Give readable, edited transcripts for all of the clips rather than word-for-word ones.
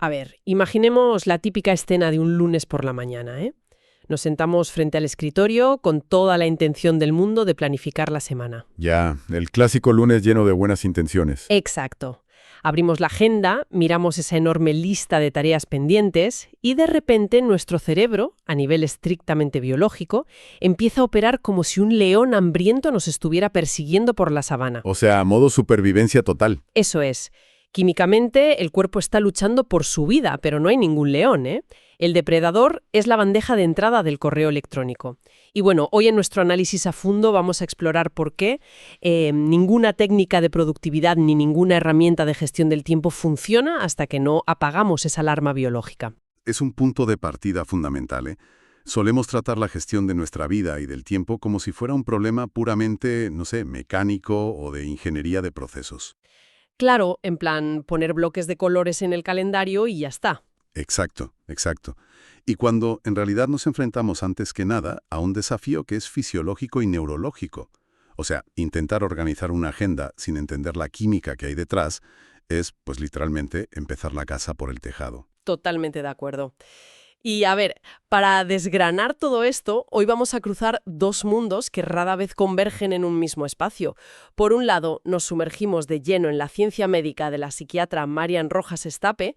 A ver, imaginemos la típica escena de un lunes por la mañana, ¿eh? Nos sentamos frente al escritorio con toda la intención del mundo de planificar la semana. Ya, el clásico lunes lleno de buenas intenciones. Exacto. Abrimos la agenda, miramos esa enorme lista de tareas pendientes y de repente nuestro cerebro, a nivel estrictamente biológico, empieza a operar como si un león hambriento nos estuviera persiguiendo por la sabana. O sea, modo supervivencia total. Eso es. Químicamente, el cuerpo está luchando por su vida, pero no hay ningún león, ¿eh? El depredador es la bandeja de entrada del correo electrónico. Y bueno, hoy en nuestro análisis a fondo vamos a explorar por qué ninguna técnica de productividad ni ninguna herramienta de gestión del tiempo funciona hasta que no apagamos esa alarma biológica. Es un punto de partida fundamental, ¿eh? Solemos tratar la gestión de nuestra vida y del tiempo como si fuera un problema puramente, no sé, mecánico o de ingeniería de procesos. Claro, en plan poner bloques de colores en el calendario y ya está. Exacto, exacto. Y cuando en realidad nos enfrentamos antes que nada a un desafío que es fisiológico y neurológico. O sea, intentar organizar una agenda sin entender la química que hay detrás es, pues literalmente, empezar la casa por el tejado. Totalmente de acuerdo. Y a ver, para desgranar todo esto, hoy vamos a cruzar dos mundos que rara vez convergen en un mismo espacio. Por un lado, nos sumergimos de lleno en la ciencia médica de la psiquiatra Marian Rojas Estape,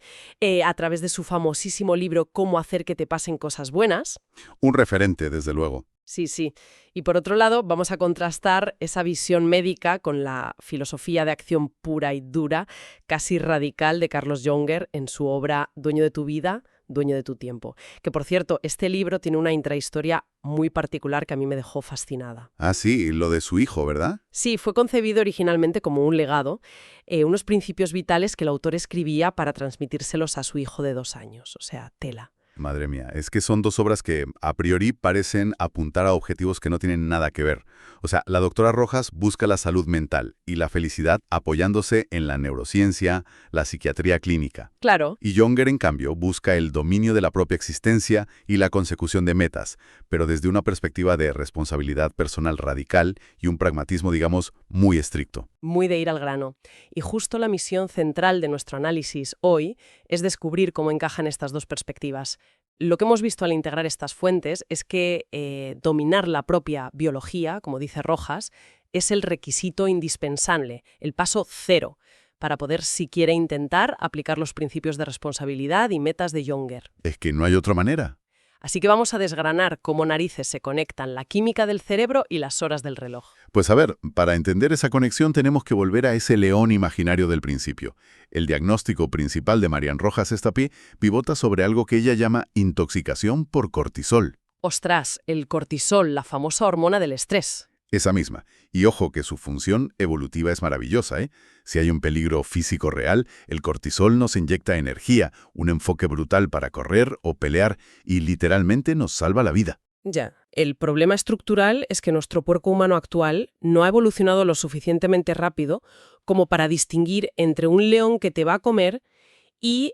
a través de su famosísimo libro Cómo hacer que te pasen cosas buenas. Un referente, desde luego. Sí, sí. Y por otro lado, vamos a contrastar esa visión médica con la filosofía de acción pura y dura, casi radical de Carlos Junger en su obra Dueño de tu vida, dueño de tu tiempo. Que, por cierto, este libro tiene una intrahistoria muy particular que a mí me dejó fascinada. Ah, sí, lo de su hijo, ¿verdad? Sí, fue concebido originalmente como un legado, unos principios vitales que el autor escribía para transmitírselos a su hijo de 2 años. O sea, tela. Madre mía, es que son dos obras que a priori parecen apuntar a objetivos que no tienen nada que ver. O sea, la doctora Rojas busca la salud mental y la felicidad apoyándose en la neurociencia, la psiquiatría clínica. Claro. Y Junger, en cambio, busca el dominio de la propia existencia y la consecución de metas, pero desde una perspectiva de responsabilidad personal radical y un pragmatismo, digamos, muy estricto. Muy de ir al grano. Y justo la misión central de nuestro análisis hoy es descubrir cómo encajan estas dos perspectivas. Lo que hemos visto al integrar estas fuentes es que dominar la propia biología, como dice Rojas, es el requisito indispensable, el paso cero, para poder siquiera intentar aplicar los principios de responsabilidad y metas de Junger. Es que no hay otra manera. Así que vamos a desgranar cómo narices se conectan la química del cerebro y las horas del reloj. Pues a ver, para entender esa conexión tenemos que volver a ese león imaginario del principio. El diagnóstico principal de Marian Rojas Estape pivota sobre algo que ella llama intoxicación por cortisol. Ostras, el cortisol, la famosa hormona del estrés. Esa misma. Y ojo que su función evolutiva es maravillosa, ¿eh? Si hay un peligro físico real, el cortisol nos inyecta energía, un enfoque brutal para correr o pelear y literalmente nos salva la vida. Ya, el problema estructural es que nuestro cuerpo humano actual no ha evolucionado lo suficientemente rápido como para distinguir entre un león que te va a comer y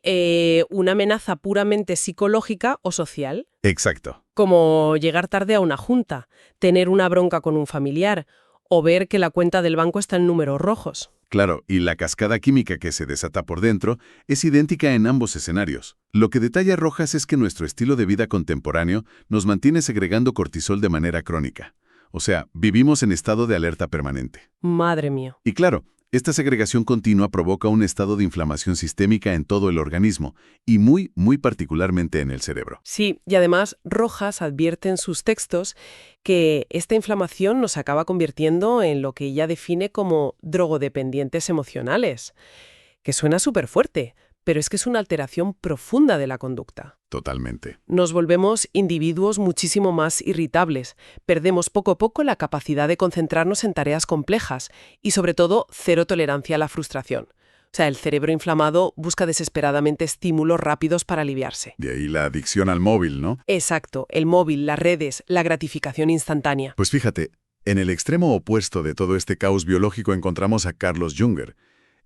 una amenaza puramente psicológica o social. Exacto. Como llegar tarde a una junta, tener una bronca con un familiar o ver que la cuenta del banco está en números rojos. Claro, y la cascada química que se desata por dentro es idéntica en ambos escenarios. Lo que detalla Rojas es que nuestro estilo de vida contemporáneo nos mantiene segregando cortisol de manera crónica. O sea, vivimos en estado de alerta permanente. Madre mía. Y claro, esta segregación continua provoca un estado de inflamación sistémica en todo el organismo y muy particularmente en el cerebro. Sí, y además Rojas advierte en sus textos que esta inflamación nos acaba convirtiendo en lo que ella define como drogodependientes emocionales, que suena súper fuerte, pero es que es una alteración profunda de la conducta. Totalmente. Nos volvemos individuos muchísimo más irritables, perdemos poco a poco la capacidad de concentrarnos en tareas complejas y sobre todo cero tolerancia a la frustración. O sea, el cerebro inflamado busca desesperadamente estímulos rápidos para aliviarse. De ahí la adicción al móvil, ¿no? Exacto, el móvil, las redes, la gratificación instantánea. Pues fíjate, en el extremo opuesto de todo este caos biológico encontramos a Carlos Junger.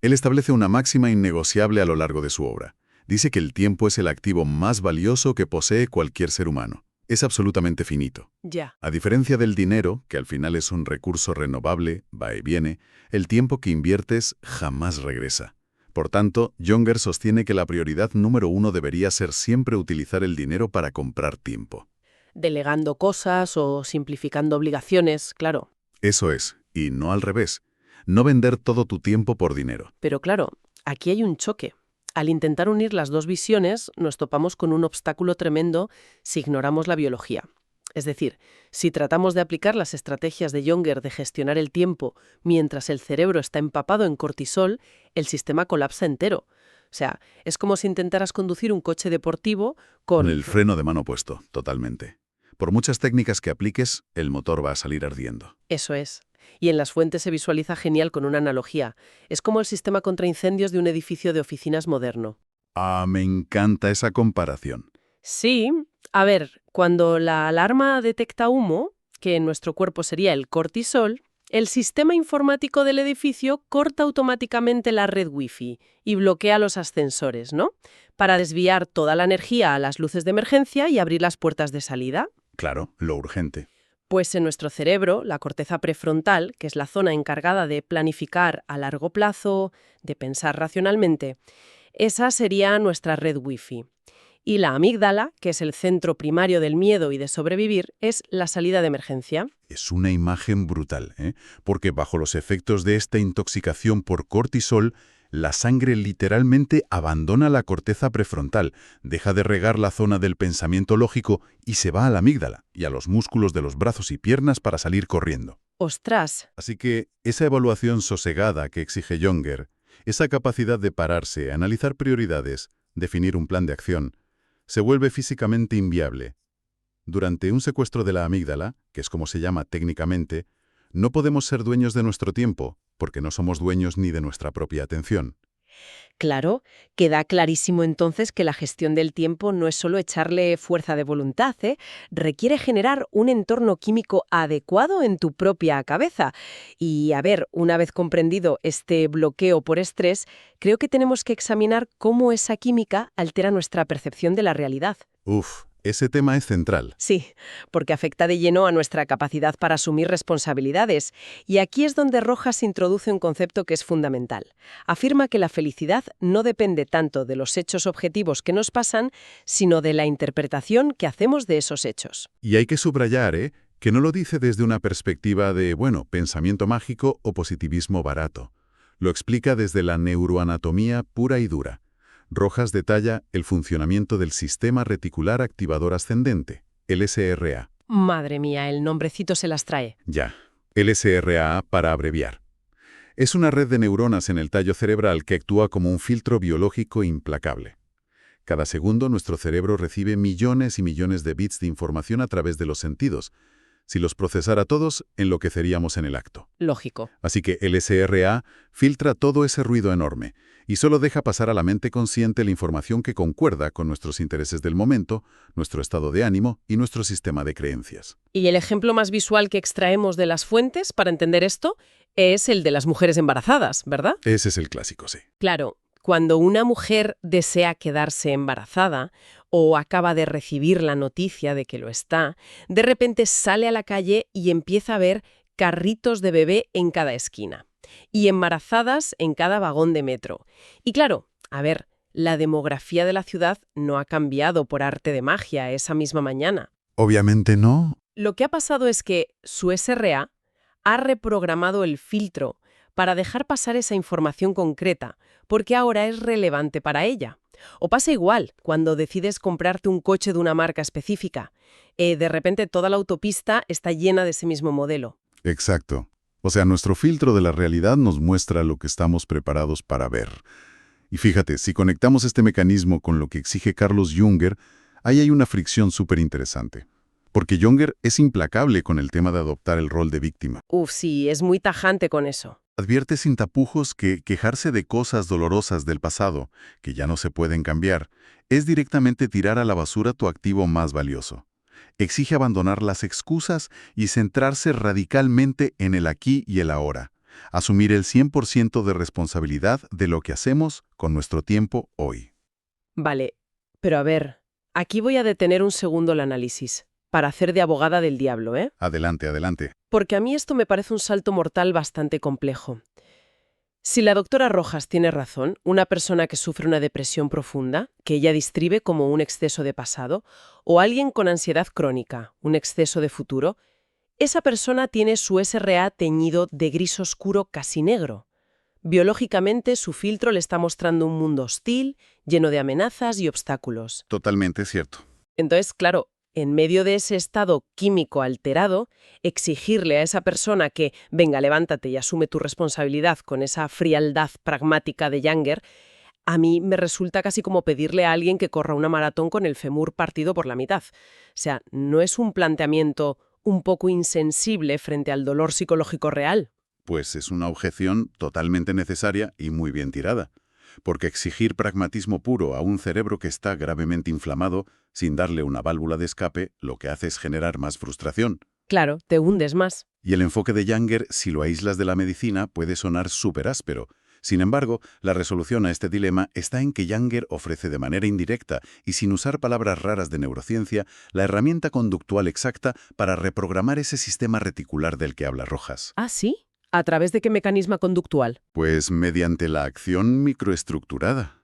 Él establece una máxima innegociable a lo largo de su obra. Dice que el tiempo es el activo más valioso que posee cualquier ser humano. Es absolutamente finito. Ya. A diferencia del dinero, que al final es un recurso renovable, va y viene, el tiempo que inviertes jamás regresa. Por tanto, Younger sostiene que la prioridad número 1 debería ser siempre utilizar el dinero para comprar tiempo. Delegando cosas o simplificando obligaciones, claro. Eso es, y no al revés. No vender todo tu tiempo por dinero. Pero claro, aquí hay un choque. Al intentar unir las dos visiones, nos topamos con un obstáculo tremendo si ignoramos la biología. Es decir, si tratamos de aplicar las estrategias de Younger de gestionar el tiempo mientras el cerebro está empapado en cortisol, el sistema colapsa entero. O sea, es como si intentaras conducir un coche deportivo Con el freno de mano puesto, totalmente. Por muchas técnicas que apliques, el motor va a salir ardiendo. Eso es. Y en las fuentes se visualiza genial con una analogía. Es como el sistema contra incendios de un edificio de oficinas moderno. Ah, me encanta esa comparación. Sí, a ver, cuando la alarma detecta humo, que en nuestro cuerpo sería el cortisol, el sistema informático del edificio corta automáticamente la red Wi-Fi y bloquea los ascensores, ¿no? Para desviar toda la energía a las luces de emergencia y abrir las puertas de salida. Claro, lo urgente. Pues en nuestro cerebro, la corteza prefrontal, que es la zona encargada de planificar a largo plazo, de pensar racionalmente, esa sería nuestra red Wi-Fi. Y la amígdala, que es el centro primario del miedo y de sobrevivir, es la salida de emergencia. Es una imagen brutal, porque bajo los efectos de esta intoxicación por cortisol, la sangre literalmente abandona la corteza prefrontal, deja de regar la zona del pensamiento lógico y se va a la amígdala y a los músculos de los brazos y piernas para salir corriendo. ¡Ostras! Así que esa evaluación sosegada que exige Younger, esa capacidad de pararse, analizar prioridades, definir un plan de acción, se vuelve físicamente inviable. Durante un secuestro de la amígdala, que es como se llama técnicamente, no podemos ser dueños de nuestro tiempo, porque no somos dueños ni de nuestra propia atención. Claro, queda clarísimo entonces que la gestión del tiempo no es solo echarle fuerza de voluntad, requiere generar un entorno químico adecuado en tu propia cabeza. Y a ver, una vez comprendido este bloqueo por estrés, creo que tenemos que examinar cómo esa química altera nuestra percepción de la realidad. Ese tema es central. Sí, porque afecta de lleno a nuestra capacidad para asumir responsabilidades. Y aquí es donde Rojas introduce un concepto que es fundamental. Afirma que la felicidad no depende tanto de los hechos objetivos que nos pasan, sino de la interpretación que hacemos de esos hechos. Y hay que subrayar, que no lo dice desde una perspectiva de, pensamiento mágico o positivismo barato. Lo explica desde la neuroanatomía pura y dura. Rojas detalla el funcionamiento del sistema reticular activador ascendente, el SRA. Madre mía, el nombrecito se las trae. Ya, el SRA para abreviar. Es una red de neuronas en el tallo cerebral que actúa como un filtro biológico implacable. Cada segundo nuestro cerebro recibe millones y millones de bits de información a través de los sentidos. Si los procesara todos, enloqueceríamos en el acto. Lógico. Así que el SRA filtra todo ese ruido enorme y solo deja pasar a la mente consciente la información que concuerda con nuestros intereses del momento, nuestro estado de ánimo y nuestro sistema de creencias. Y el ejemplo más visual que extraemos de las fuentes para entender esto es el de las mujeres embarazadas, ¿verdad? Ese es el clásico, sí. Claro, cuando una mujer desea quedarse embarazada o acaba de recibir la noticia de que lo está, de repente sale a la calle y empieza a ver carritos de bebé en cada esquina y embarazadas en cada vagón de metro. Y claro, a ver, la demografía de la ciudad no ha cambiado por arte de magia esa misma mañana. Obviamente no. Lo que ha pasado es que su SRA ha reprogramado el filtro para dejar pasar esa información concreta, porque ahora es relevante para ella. O pasa igual cuando decides comprarte un coche de una marca específica. De repente toda la autopista está llena de ese mismo modelo. Exacto. O sea, nuestro filtro de la realidad nos muestra lo que estamos preparados para ver. Y fíjate, si conectamos este mecanismo con lo que exige Carlos Younger, ahí hay una fricción súper interesante. Porque Younger es implacable con el tema de adoptar el rol de víctima. Sí, es muy tajante con eso. Advierte sin tapujos que quejarse de cosas dolorosas del pasado, que ya no se pueden cambiar, es directamente tirar a la basura tu activo más valioso. Exige abandonar las excusas y centrarse radicalmente en el aquí y el ahora. Asumir el 100% de responsabilidad de lo que hacemos con nuestro tiempo hoy. Vale, pero a ver, aquí voy a detener un segundo el análisis, para hacer de abogada del diablo, Adelante, adelante. Porque a mí esto me parece un salto mortal bastante complejo. Si la doctora Rojas tiene razón, una persona que sufre una depresión profunda, que ella describe como un exceso de pasado, o alguien con ansiedad crónica, un exceso de futuro, esa persona tiene su SRA teñido de gris oscuro casi negro. Biológicamente, su filtro le está mostrando un mundo hostil, lleno de amenazas y obstáculos. Totalmente cierto. Entonces, claro, en medio de ese estado químico alterado, exigirle a esa persona que, venga, levántate y asume tu responsabilidad con esa frialdad pragmática de Younger, a mí me resulta casi como pedirle a alguien que corra una maratón con el fémur partido por la mitad. O sea, ¿no es un planteamiento un poco insensible frente al dolor psicológico real? Pues es una objeción totalmente necesaria y muy bien tirada. Porque exigir pragmatismo puro a un cerebro que está gravemente inflamado, sin darle una válvula de escape, lo que hace es generar más frustración. Claro, te hundes más. Y el enfoque de Younger, si lo aíslas de la medicina, puede sonar súper áspero. Sin embargo, la resolución a este dilema está en que Younger ofrece de manera indirecta y sin usar palabras raras de neurociencia, la herramienta conductual exacta para reprogramar ese sistema reticular del que habla Rojas. ¿Ah, sí? ¿A través de qué mecanismo conductual? Pues mediante la acción microestructurada.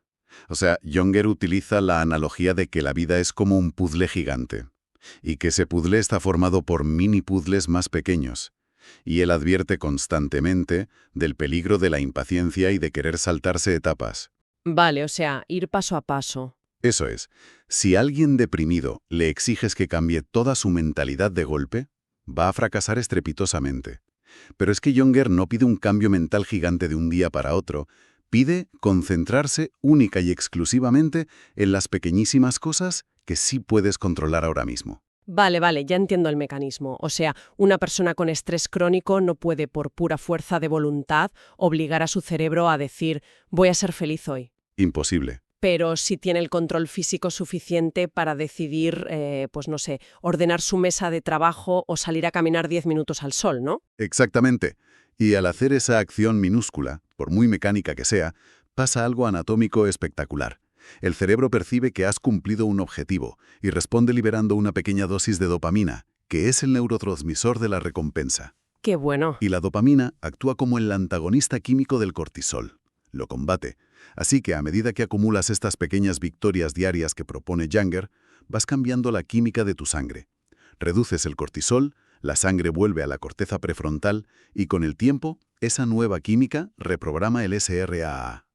O sea, Younger utiliza la analogía de que la vida es como un puzzle gigante, y que ese puzzle está formado por mini puzzles más pequeños. Y él advierte constantemente del peligro de la impaciencia y de querer saltarse etapas. Vale, o sea, ir paso a paso. Eso es, si a alguien deprimido le exiges que cambie toda su mentalidad de golpe, va a fracasar estrepitosamente. Pero es que Younger no pide un cambio mental gigante de un día para otro, pide concentrarse única y exclusivamente en las pequeñísimas cosas que sí puedes controlar ahora mismo. Vale, ya entiendo el mecanismo. O sea, una persona con estrés crónico no puede, por pura fuerza de voluntad, obligar a su cerebro a decir, voy a ser feliz hoy. Imposible. Pero sí tiene el control físico suficiente para decidir, pues no sé, ordenar su mesa de trabajo o salir a caminar 10 minutos al sol, ¿no? Exactamente. Y al hacer esa acción minúscula, por muy mecánica que sea, pasa algo anatómico espectacular. El cerebro percibe que has cumplido un objetivo y responde liberando una pequeña dosis de dopamina, que es el neurotransmisor de la recompensa. ¡Qué bueno! Y la dopamina actúa como el antagonista químico del cortisol. Lo combate. Así que a medida que acumulas estas pequeñas victorias diarias que propone Younger, vas cambiando la química de tu sangre. Reduces el cortisol, la sangre vuelve a la corteza prefrontal y con el tiempo, esa nueva química reprograma el SRAA.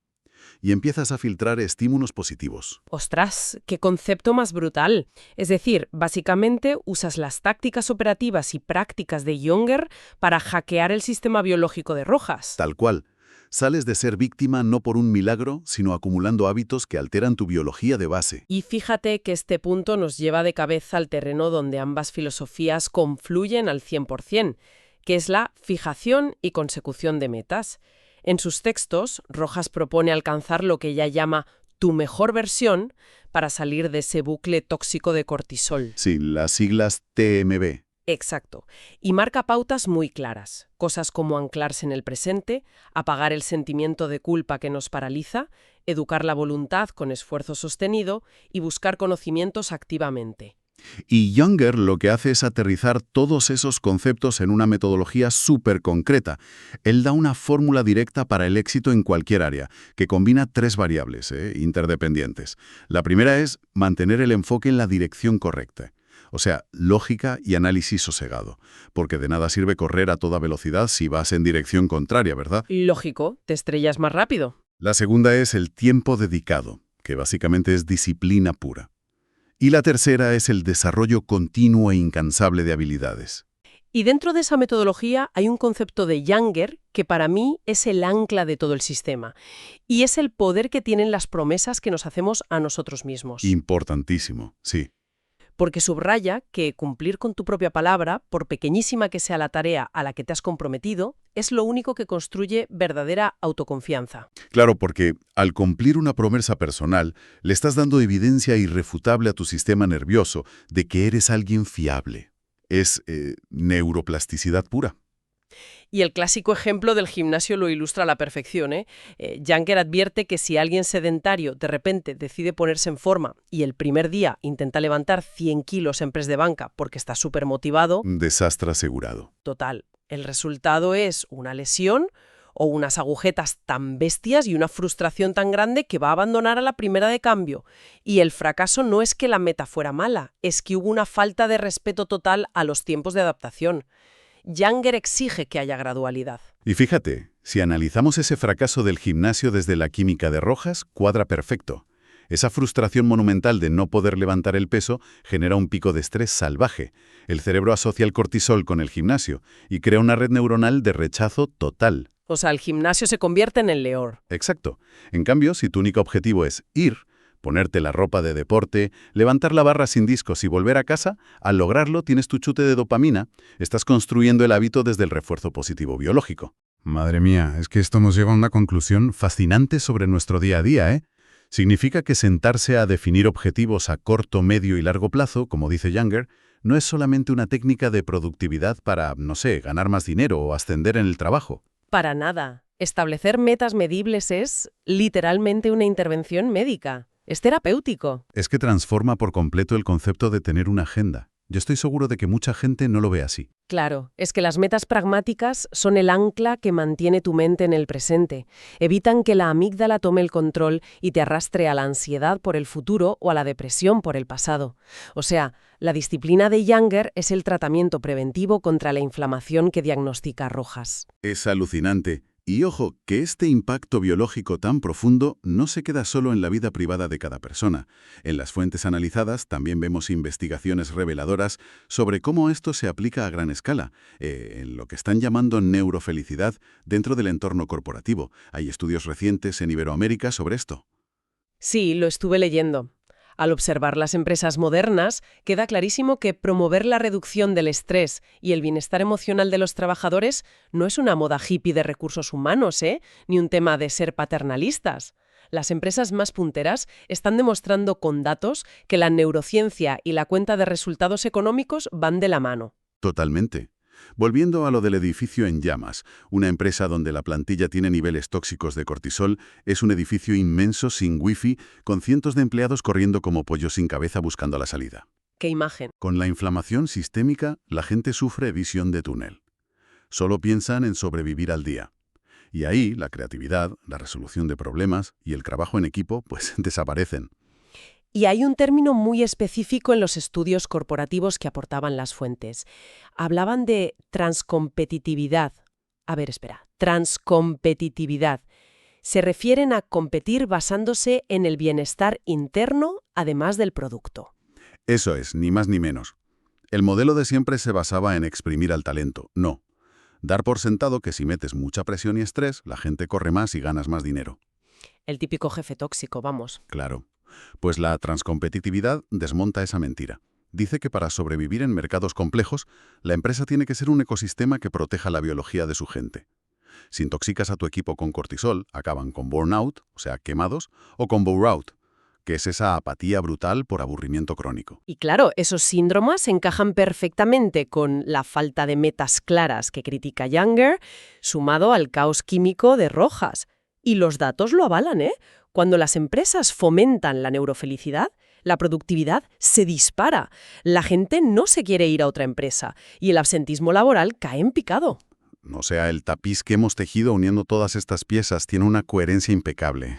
Y empiezas a filtrar estímulos positivos. ¡Ostras! ¡Qué concepto más brutal! Es decir, básicamente usas las tácticas operativas y prácticas de Younger para hackear el sistema biológico de Rojas. Tal cual. Sales de ser víctima no por un milagro, sino acumulando hábitos que alteran tu biología de base. Y fíjate que este punto nos lleva de cabeza al terreno donde ambas filosofías confluyen al 100%, que es la fijación y consecución de metas. En sus textos, Rojas propone alcanzar lo que ella llama tu mejor versión para salir de ese bucle tóxico de cortisol. Sí, las siglas TMB. Exacto. Y marca pautas muy claras, cosas como anclarse en el presente, apagar el sentimiento de culpa que nos paraliza, educar la voluntad con esfuerzo sostenido y buscar conocimientos activamente. Y Younger lo que hace es aterrizar todos esos conceptos en una metodología súper concreta. Él da una fórmula directa para el éxito en cualquier área, que combina 3 variables interdependientes. La primera es mantener el enfoque en la dirección correcta. O sea, lógica y análisis sosegado, porque de nada sirve correr a toda velocidad si vas en dirección contraria, ¿verdad? Lógico, te estrellas más rápido. La segunda es el tiempo dedicado, que básicamente es disciplina pura. Y la tercera es el desarrollo continuo e incansable de habilidades. Y dentro de esa metodología hay un concepto de Younger que para mí es el ancla de todo el sistema, y es el poder que tienen las promesas que nos hacemos a nosotros mismos. Importantísimo, sí. Porque subraya que cumplir con tu propia palabra, por pequeñísima que sea la tarea a la que te has comprometido, es lo único que construye verdadera autoconfianza. Claro, porque al cumplir una promesa personal, le estás dando evidencia irrefutable a tu sistema nervioso de que eres alguien fiable. Es neuroplasticidad pura. Y el clásico ejemplo del gimnasio lo ilustra a la perfección, Younger advierte que si alguien sedentario de repente decide ponerse en forma y el primer día intenta levantar 100 kilos en press de banca porque está súper motivado, Un desastre asegurado. total, el resultado es una lesión o unas agujetas tan bestias y una frustración tan grande que va a abandonar a la primera de cambio. Y el fracaso no es que la meta fuera mala, es que hubo una falta de respeto total a los tiempos de adaptación. Younger exige que haya gradualidad. Y fíjate, si analizamos ese fracaso del gimnasio desde la química de Rojas, cuadra perfecto. Esa frustración monumental de no poder levantar el peso genera un pico de estrés salvaje. El cerebro asocia el cortisol con el gimnasio y crea una red neuronal de rechazo total. O sea, el gimnasio se convierte en el león. Exacto. En cambio, si tu único objetivo es ir, ponerte la ropa de deporte, levantar la barra sin discos y volver a casa, al lograrlo tienes tu chute de dopamina, estás construyendo el hábito desde el refuerzo positivo biológico. Madre mía, es que esto nos lleva a una conclusión fascinante sobre nuestro día a día, ¿eh? Significa que sentarse a definir objetivos a corto, medio y largo plazo, como dice Younger, no es solamente una técnica de productividad para, no sé, ganar más dinero o ascender en el trabajo. Para nada. Establecer metas medibles es literalmente una intervención médica. Es terapéutico. Es que transforma por completo el concepto de tener una agenda. Yo estoy seguro de que mucha gente no lo ve así. Claro, es que las metas pragmáticas son el ancla que mantiene tu mente en el presente. Evitan que la amígdala tome el control y te arrastre a la ansiedad por el futuro o a la depresión por el pasado. O sea, la disciplina de Younger es el tratamiento preventivo contra la inflamación que diagnostica Rojas. Es alucinante. Y ojo, que este impacto biológico tan profundo no se queda solo en la vida privada de cada persona. En las fuentes analizadas también vemos investigaciones reveladoras sobre cómo esto se aplica a gran escala, en lo que están llamando neurofelicidad dentro del entorno corporativo. Hay estudios recientes en Iberoamérica sobre esto. Sí, lo estuve leyendo. Al observar las empresas modernas, queda clarísimo que promover la reducción del estrés y el bienestar emocional de los trabajadores no es una moda hippie de recursos humanos, ni un tema de ser paternalistas. Las empresas más punteras están demostrando con datos que la neurociencia y la cuenta de resultados económicos van de la mano. Totalmente. Volviendo a lo del edificio en llamas, una empresa donde la plantilla tiene niveles tóxicos de cortisol es un edificio inmenso sin wifi, con cientos de empleados corriendo como pollos sin cabeza buscando la salida. ¿Qué imagen? Con la inflamación sistémica, la gente sufre visión de túnel. Solo piensan en sobrevivir al día. Y ahí la creatividad, la resolución de problemas y el trabajo en equipo, pues desaparecen. Y hay un término muy específico en los estudios corporativos que aportaban las fuentes. Hablaban de transcompetitividad. Transcompetitividad. Se refieren a competir basándose en el bienestar interno, además del producto. Eso es, ni más ni menos. El modelo de siempre se basaba en exprimir al talento, no. Dar por sentado que si metes mucha presión y estrés, la gente corre más y ganas más dinero. El típico jefe tóxico, vamos. Claro. Pues la transcompetitividad desmonta esa mentira. Dice que para sobrevivir en mercados complejos, la empresa tiene que ser un ecosistema que proteja la biología de su gente. Si intoxicas a tu equipo con cortisol, acaban con burnout, o sea, quemados, o con bore-out, que es esa apatía brutal por aburrimiento crónico. Y claro, esos síndromes encajan perfectamente con la falta de metas claras que critica Younger, sumado al caos químico de Rojas. Y los datos lo avalan, ¿eh? Cuando las empresas fomentan la neurofelicidad, la productividad se dispara. La gente no se quiere ir a otra empresa y el absentismo laboral cae en picado. O sea, el tapiz que hemos tejido uniendo todas estas piezas tiene una coherencia impecable.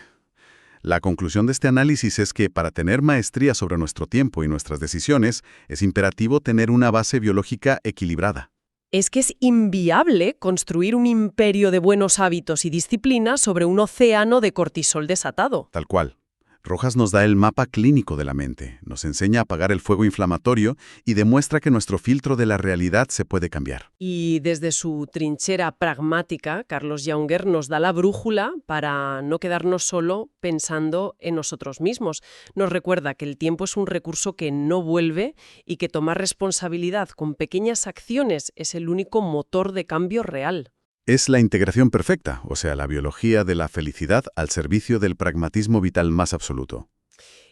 La conclusión de este análisis es que para tener maestría sobre nuestro tiempo y nuestras decisiones, es imperativo tener una base biológica equilibrada. Es que es inviable construir un imperio de buenos hábitos y disciplina sobre un océano de cortisol desatado. Tal cual. Rojas nos da el mapa clínico de la mente, nos enseña a apagar el fuego inflamatorio y demuestra que nuestro filtro de la realidad se puede cambiar. Y desde su trinchera pragmática, Carlos Younger nos da la brújula para no quedarnos solo pensando en nosotros mismos. Nos recuerda que el tiempo es un recurso que no vuelve y que tomar responsabilidad con pequeñas acciones es el único motor de cambio real. Es la integración perfecta, o sea, la biología de la felicidad al servicio del pragmatismo vital más absoluto.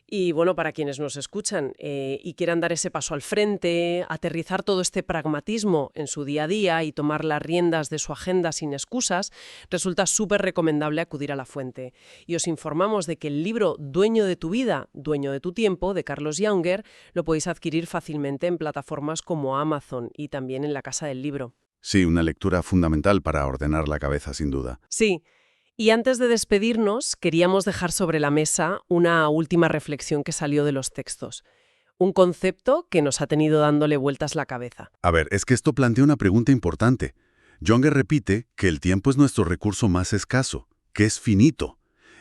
Y bueno, para quienes nos escuchan y quieran dar ese paso al frente, aterrizar todo este pragmatismo en su día a día y tomar las riendas de su agenda sin excusas, resulta súper recomendable acudir a la fuente. Y os informamos de que el libro Dueño de tu vida, dueño de tu tiempo, de Carlos Younger, lo podéis adquirir fácilmente en plataformas como Amazon y también en la Casa del Libro. Sí, una lectura fundamental para ordenar la cabeza, sin duda. Sí. Y antes de despedirnos, queríamos dejar sobre la mesa una última reflexión que salió de los textos. Un concepto que nos ha tenido dándole vueltas la cabeza. A ver, es que esto plantea una pregunta importante. Younger repite que el tiempo es nuestro recurso más escaso, que es finito.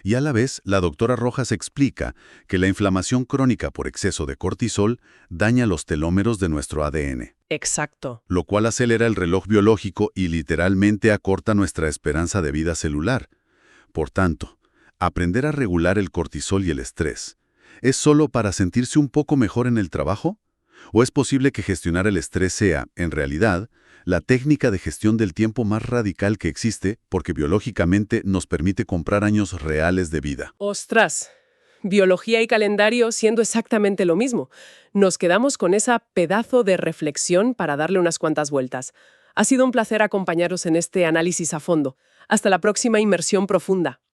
Y a la vez, la doctora Rojas explica que la inflamación crónica por exceso de cortisol daña los telómeros de nuestro ADN, Exacto. lo cual acelera el reloj biológico y literalmente acorta nuestra esperanza de vida celular. Por tanto, aprender a regular el cortisol y el estrés, ¿es solo para sentirse un poco mejor en el trabajo? ¿O es posible que gestionar el estrés sea, en realidad, la técnica de gestión del tiempo más radical que existe porque biológicamente nos permite comprar años reales de vida? ¡Ostras! Biología y calendario siendo exactamente lo mismo. Nos quedamos con esa pedazo de reflexión para darle unas cuantas vueltas. Ha sido un placer acompañaros en este análisis a fondo. Hasta la próxima inmersión profunda.